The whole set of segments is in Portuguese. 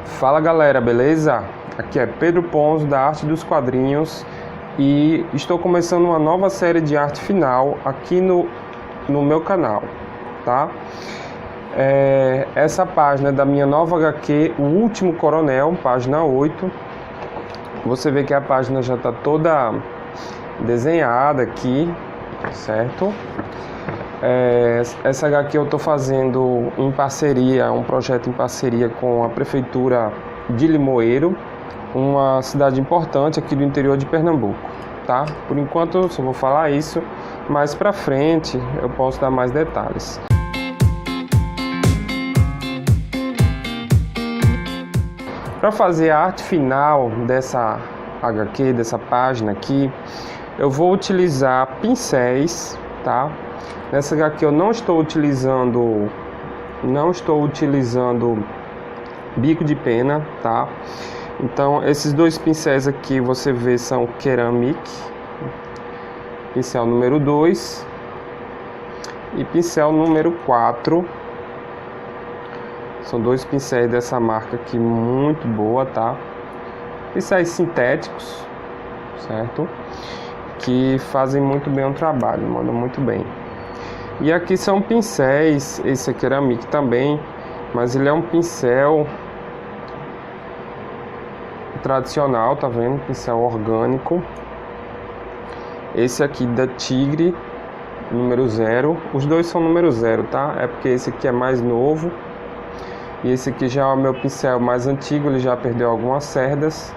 Fala galera, beleza? Aqui é Pedro Ponzo da Arte dos Quadrinhos e estou começando uma nova série de arte final aqui no meu canal, tá? Essa página é da minha nova HQ, O Último Coronel, página 8. Você vê que a página já está toda desenhada aqui, certo? Essa HQ eu estou fazendo em parceria, um projeto em parceria com a Prefeitura de Limoeiro, uma cidade importante aqui do interior de Pernambuco, tá? Por enquanto eu só vou falar isso, mais pra frente eu posso dar mais detalhes. Para fazer a arte final dessa HQ, dessa página aqui, eu vou utilizar pincéis, tá? Nessa HQ eu não estou utilizando bico de pena, tá? Então esses dois pincéis aqui você vê são Ceramic, pincel número 2 e pincel número 4. São dois pincéis dessa marca aqui muito boa, tá? Pincéis sintéticos, certo? Que fazem muito bem o trabalho, mandam muito bem. E aqui são pincéis, esse é Ceramic também, mas ele é um pincel tradicional, tá vendo? Pincel orgânico. Esse aqui da Tigre, número 0. Os dois são número 0, tá? É porque esse aqui é mais novo. E esse aqui já é o meu pincel mais antigo, ele já perdeu algumas cerdas.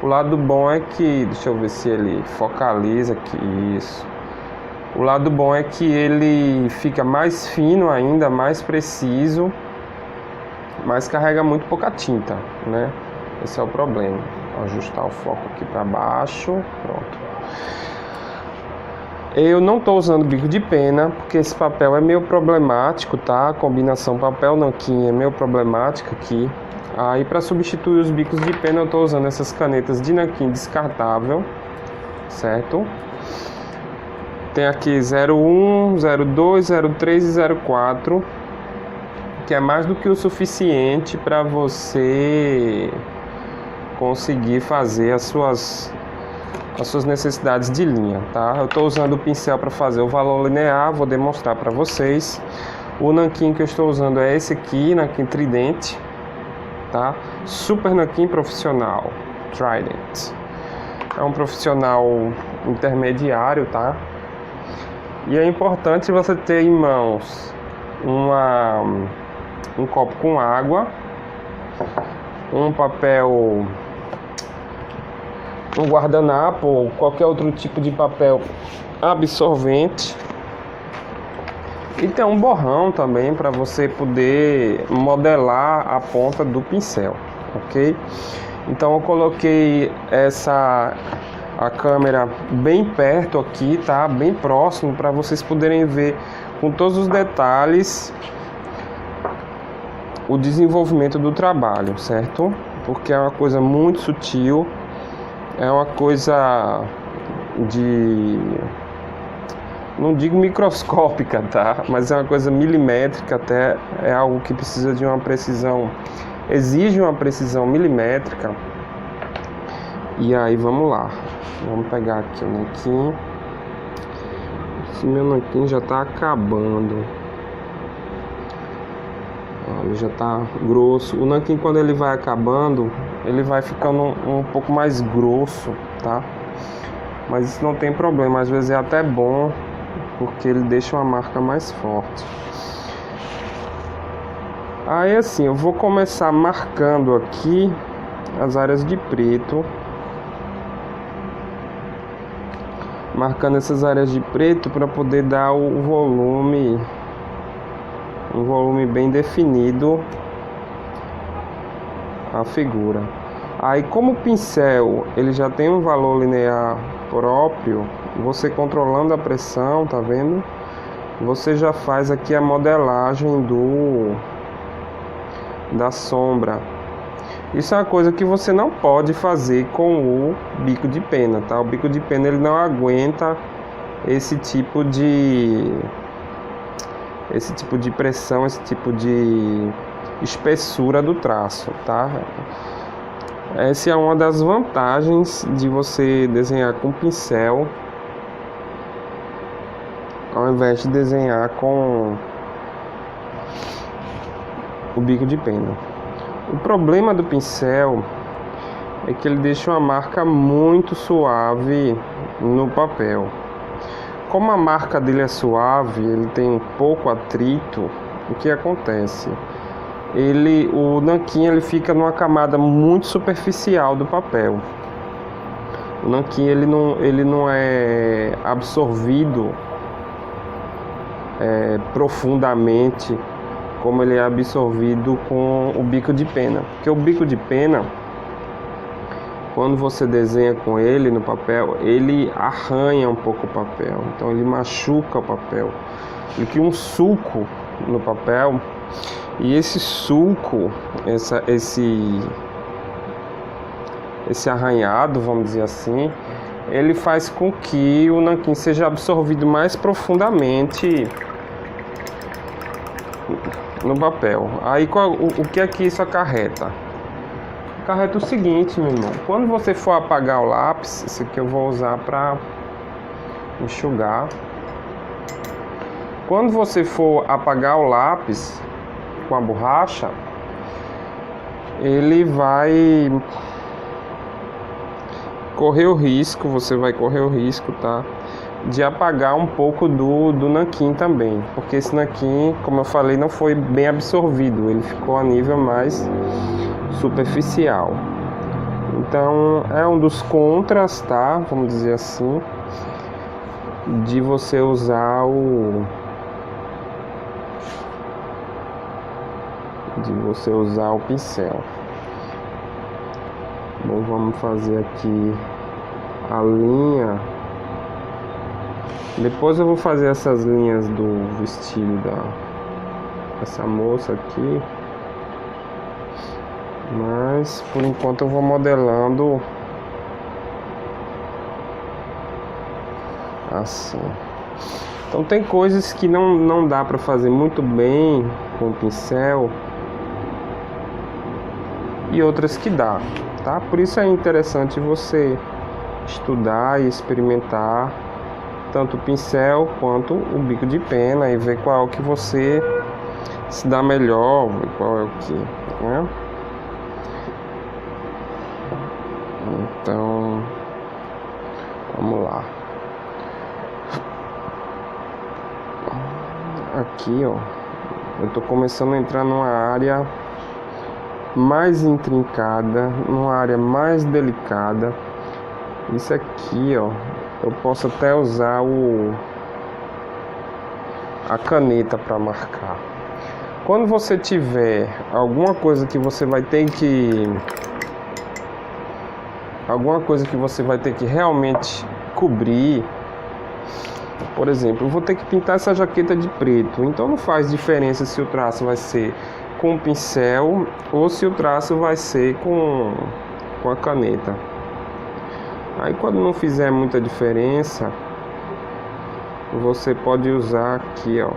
O lado bom é que, deixa eu ver se ele focaliza aqui, isso. O lado bom é que ele fica mais fino ainda, mais preciso, mas carrega muito pouca tinta, né? Esse é o problema. Vou ajustar o foco aqui para baixo, pronto. Eu não estou usando bico de pena, porque esse papel é meio problemático, tá? A combinação papel-nanquim é meio problemática aqui. Aí para substituir os bicos de pena eu estou usando essas canetas de nanquim descartável, certo? Tem aqui 01, 02, 03 e 04, que é mais do que o suficiente para você conseguir fazer as suas necessidades de linha, tá? Eu estou usando o pincel para fazer o valor linear, vou demonstrar para vocês. O nanquim que eu estou usando é esse aqui, nanquim Trident, tá? Super nanquim profissional, Trident. É um profissional intermediário, tá? E é importante você ter em mãos um copo com água, um papel, um guardanapo ou qualquer outro tipo de papel absorvente. E tem um borrão também para você poder modelar a ponta do pincel, ok? Então eu coloquei a câmera bem perto aqui, tá? Bem próximo, para vocês poderem ver com todos os detalhes o desenvolvimento do trabalho, certo? Porque é uma coisa muito sutil, é uma coisa não digo microscópica, tá? Mas é uma coisa milimétrica até, é algo que precisa de uma precisão, exige uma precisão milimétrica. E aí vamos lá, vamos pegar aqui o nanquim. Esse meu nanquim já tá acabando. Ele já tá grosso. O nanquim, quando ele vai acabando, ele vai ficando um pouco mais grosso, tá? Mas isso não tem problema, às vezes é até bom, porque ele deixa uma marca mais forte. Aí assim, eu vou começar marcando aqui as áreas de preto. Marcando essas áreas de preto para poder dar o volume, um volume bem definido à figura. Aí, como o pincel ele já tem um valor linear próprio, você controlando a pressão, tá vendo? Você já faz aqui a modelagem da sombra. Isso é uma coisa que você não pode fazer com o bico de pena, tá? O bico de pena ele não aguenta esse tipo de pressão, esse tipo de espessura do traço, tá? Essa é uma das vantagens de você desenhar com pincel ao invés de desenhar com o bico de pena. O problema do pincel é que ele deixa uma marca muito suave no papel. Como a marca dele é suave, ele tem um pouco atrito, o que acontece? O nanquim ele fica numa camada muito superficial do papel. O nanquim ele não é absorvido profundamente como ele é absorvido com o bico de pena. Porque o bico de pena, quando você desenha com ele no papel, ele arranha um pouco o papel, então ele machuca o papel, ele cria um sulco no papel, e esse sulco, esse arranhado, vamos dizer assim, ele faz com que o nanquim seja absorvido mais profundamente no papel. Aí o que é que isso acarreta? Acarreta o seguinte, meu irmão, quando você for apagar o lápis, esse aqui eu vou usar para enxugar. Quando você for apagar o lápis com a borracha, ele vai correr o risco, você vai correr o risco, tá? De apagar um pouco do nanquim também, porque esse nanquim, como eu falei, não foi bem absorvido, ele ficou a nível mais superficial. Então é um dos contras, tá? Vamos dizer assim, de você usar o pincel. Bom, vamos fazer aqui a linha. Depois eu vou fazer essas linhas do vestido dessa moça aqui. Mas por enquanto eu vou modelando assim. Então tem coisas que não dá para fazer muito bem com o pincel e outras que dá, tá? Por isso é interessante você estudar e experimentar tanto o pincel quanto o bico de pena e ver qual que você se dá melhor, qual é o que, né? Então, vamos lá. Aqui, ó, eu tô começando a entrar numa área mais intrincada, numa área mais delicada. Isso aqui, ó, eu posso até usar a caneta para marcar. Quando você tiver alguma coisa que você vai ter que realmente cobrir, por exemplo, eu vou ter que pintar essa jaqueta de preto, então não faz diferença se o traço vai ser com o pincel ou se o traço vai ser com a caneta. Aí quando não fizer muita diferença, você pode usar aqui, ó.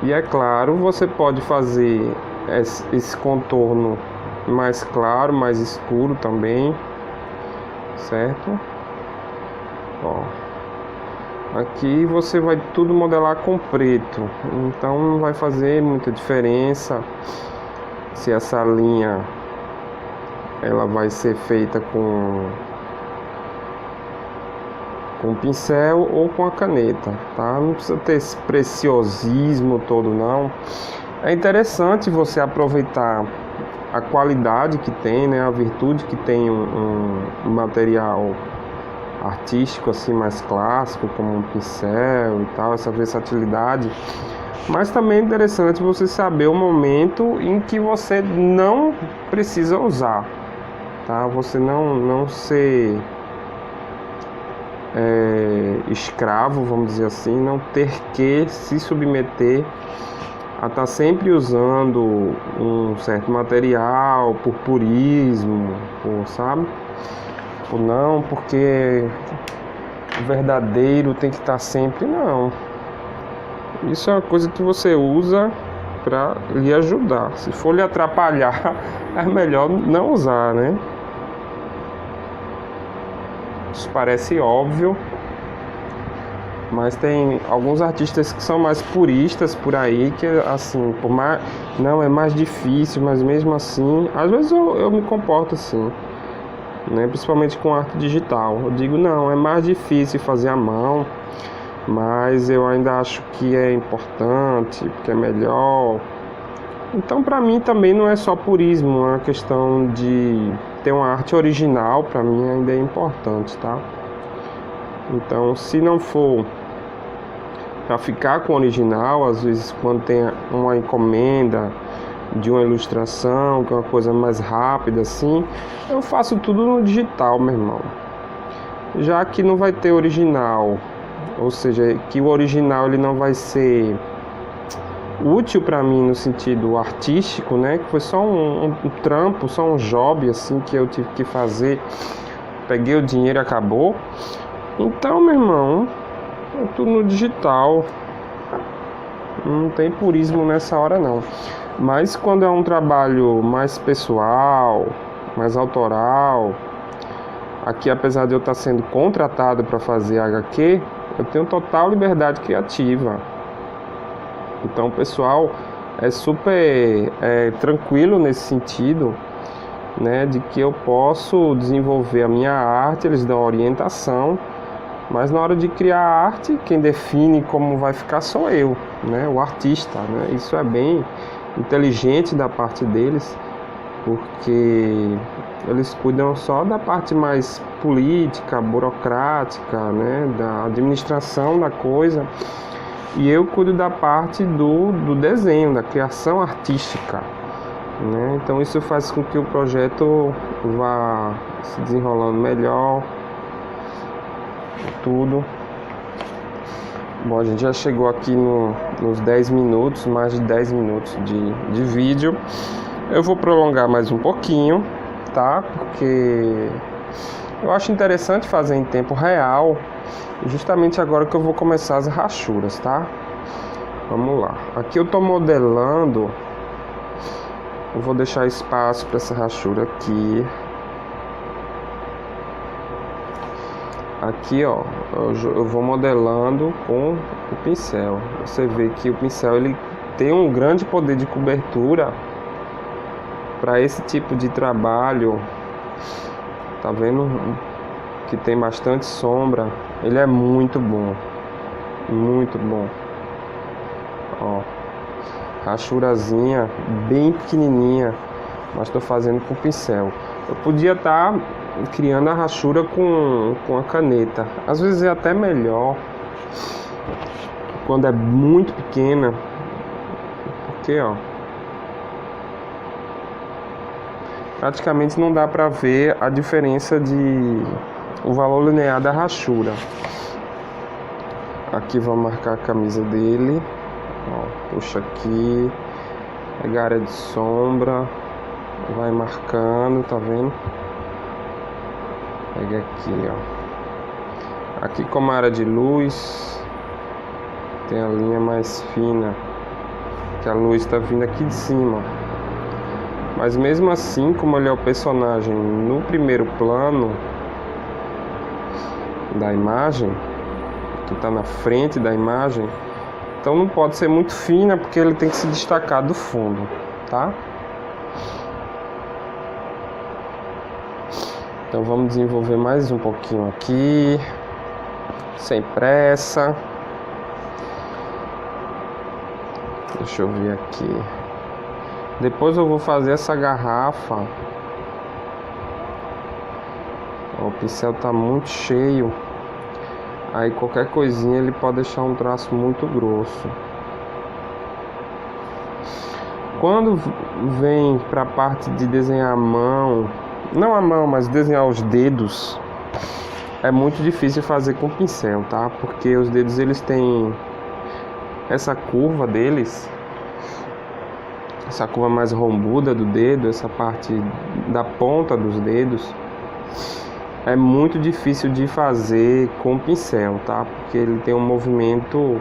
E é claro, você pode fazer esse contorno mais claro, mais escuro também, certo? Ó, aqui você vai tudo modelar com preto, então não vai fazer muita diferença se essa linha ela vai ser feita com pincel ou com a caneta, tá? Não precisa ter esse preciosismo todo, não. É interessante você aproveitar a qualidade que tem, né? A virtude que tem um material artístico assim mais clássico, como um pincel e tal, essa versatilidade. Mas também é interessante você saber o momento em que você não precisa usar, tá? Você não ser escravo, vamos dizer assim, não ter que se submeter a estar sempre usando um certo material por purismo, sabe? Não, porque o verdadeiro tem que estar sempre, não. Isso é uma coisa que você usa para lhe ajudar. Se for lhe atrapalhar, é melhor não usar, né? Isso parece óbvio, mas tem alguns artistas que são mais puristas por aí, que assim, por mais, não, é mais difícil, mas mesmo assim, às vezes eu me comporto assim, né? Principalmente com arte digital. Eu digo, não, é mais difícil fazer à mão, mas eu ainda acho que é importante, porque é melhor. Então, para mim também não é só purismo, é uma questão de ter uma arte original, para mim ainda é importante, tá? Então, se não for para ficar com o original, às vezes quando tem uma encomenda de uma ilustração, que é uma coisa mais rápida assim, eu faço tudo no digital, meu irmão. Já que não vai ter original, ou seja, que o original ele não vai ser útil para mim no sentido artístico, né? Que foi só um trampo, só um job assim que eu tive que fazer. Peguei o dinheiro e acabou. Então, meu irmão, é tudo no digital. Não tem purismo nessa hora não. Mas quando é um trabalho mais pessoal, mais autoral, aqui apesar de eu estar sendo contratado para fazer HQ, eu tenho total liberdade criativa. Então o pessoal é super tranquilo nesse sentido, né, de que eu posso desenvolver a minha arte, eles dão orientação, mas na hora de criar a arte, quem define como vai ficar sou eu, né, o artista, né? Isso é bem inteligente da parte deles, porque eles cuidam só da parte mais política, burocrática, né, da administração da coisa. E eu cuido da parte do desenho, da criação artística, né? Então isso faz com que o projeto vá se desenrolando melhor, tudo. Bom, a gente já chegou aqui nos 10 minutos, mais de 10 minutos de vídeo. Eu vou prolongar mais um pouquinho, tá? Porque eu acho interessante fazer em tempo real, justamente agora que eu vou começar as rachuras, tá? Vamos lá. Aqui eu tô modelando. Eu vou deixar espaço para essa rachura aqui. Aqui, ó, eu vou modelando com o pincel. Você vê que o pincel ele tem um grande poder de cobertura para esse tipo de trabalho. Tá vendo que tem bastante sombra? Ele é muito bom, muito bom. Ó, rachurazinha bem pequenininha, mas estou fazendo com pincel. Eu podia estar criando a rachura com a caneta. Às vezes é até melhor quando é muito pequena, porque ó, praticamente não dá para ver a diferença de o valor linear da rachura. Aqui vou marcar a camisa dele. Ó, puxa aqui, pega a área de sombra, vai marcando, tá vendo? Pega aqui, ó. Aqui como a área de luz, tem a linha mais fina, que a luz tá vindo aqui de cima. Mas mesmo assim, como ele é o personagem no primeiro plano da imagem, que tá na frente da imagem, então não pode ser muito fina, porque ele tem que se destacar do fundo, tá? Então vamos desenvolver mais um pouquinho aqui, sem pressa. Deixa eu ver aqui. Depois eu vou fazer essa garrafa. O pincel tá muito cheio. Aí qualquer coisinha ele pode deixar um traço muito grosso. Quando vem para a parte de desenhar a mão, não a mão, mas desenhar os dedos, é muito difícil fazer com pincel, tá? Porque os dedos eles têm essa curva deles, essa curva mais rombuda do dedo, essa parte da ponta dos dedos. É muito difícil de fazer com pincel, tá? Porque ele tem um movimento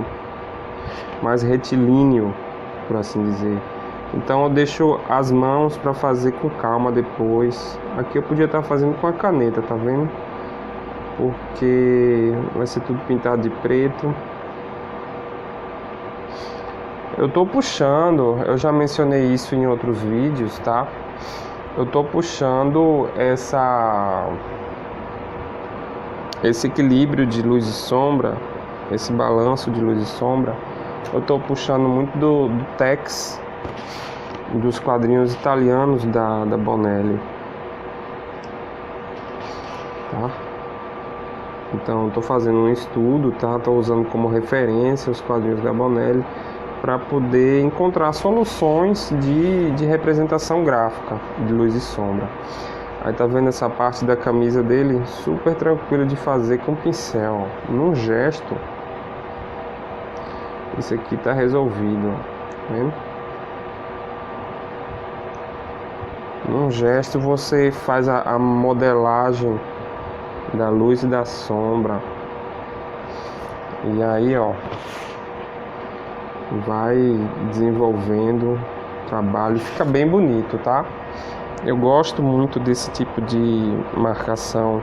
mais retilíneo, por assim dizer. Então eu deixo as mãos para fazer com calma depois. Aqui eu podia estar fazendo com a caneta, tá vendo? Porque vai ser tudo pintado de preto. Eu tô puxando, eu já mencionei isso em outros vídeos, tá? Eu tô puxando esse equilíbrio de luz e sombra, esse balanço de luz e sombra. Eu tô puxando muito do Tex, dos quadrinhos italianos da Bonelli, tá? Então estou fazendo um estudo, tá? Estou usando como referência os quadrinhos da Bonelli para poder encontrar soluções de representação gráfica de luz e sombra. Aí tá vendo essa parte da camisa dele? Super tranquilo de fazer com pincel, num gesto. Isso aqui tá resolvido, tá vendo? Num gesto você faz a modelagem da luz e da sombra. E aí, ó, vai desenvolvendo o trabalho, fica bem bonito, tá? Eu gosto muito desse tipo de marcação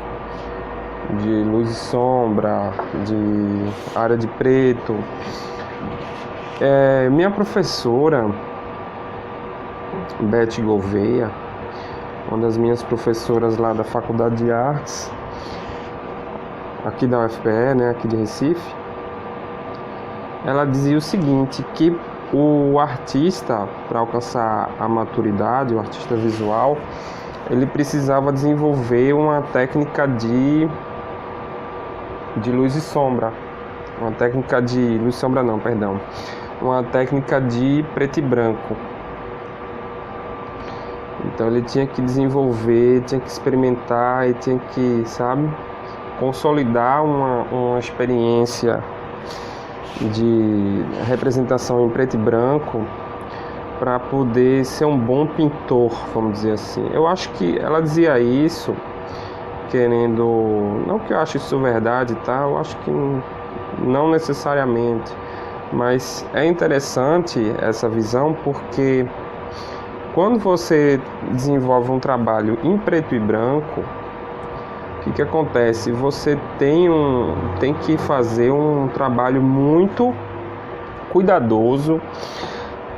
de luz e sombra, de área de preto. Minha professora Beth Gouveia, uma das minhas professoras lá da Faculdade de Artes, aqui da UFPE, né, aqui de Recife, ela dizia o seguinte, que o artista, para alcançar a maturidade, o artista visual, ele precisava desenvolver uma técnica de luz e sombra, uma técnica de luz e sombra não, perdão, uma técnica de preto e branco. Então ele tinha que desenvolver, tinha que experimentar e tinha que, sabe, consolidar uma experiência de representação em preto e branco para poder ser um bom pintor, vamos dizer assim. Eu acho que ela dizia isso querendo, não que eu ache isso verdade, tá? Eu acho que não necessariamente, mas é interessante essa visão porque quando você desenvolve um trabalho em preto e branco, o que acontece? Você tem que fazer um trabalho muito cuidadoso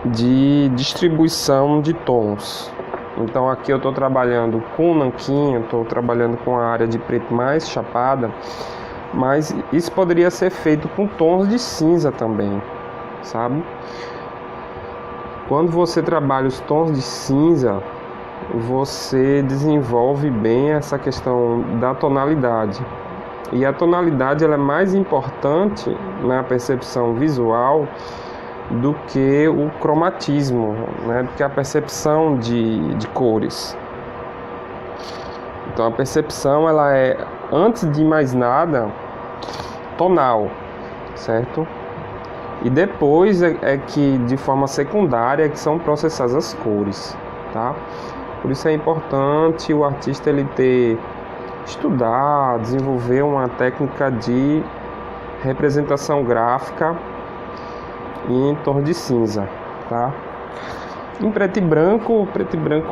de distribuição de tons. Então aqui eu estou trabalhando com nanquim, estou trabalhando com a área de preto mais chapada, mas isso poderia ser feito com tons de cinza também, sabe? Quando você trabalha os tons de cinza, você desenvolve bem essa questão da tonalidade. E a tonalidade ela é mais importante na percepção visual do que o cromatismo, né? Do que a percepção de cores. Então a percepção ela é, antes de mais nada, tonal, certo? E depois é que de forma secundária que são processadas as cores, tá? Por isso é importante o artista ele estudar, desenvolver uma técnica de representação gráfica em tons de cinza, tá? Em preto e branco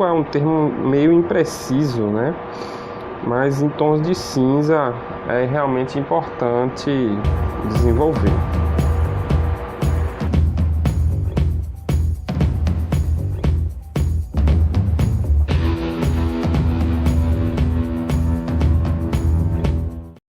é um termo meio impreciso, né? Mas em tons de cinza é realmente importante desenvolver.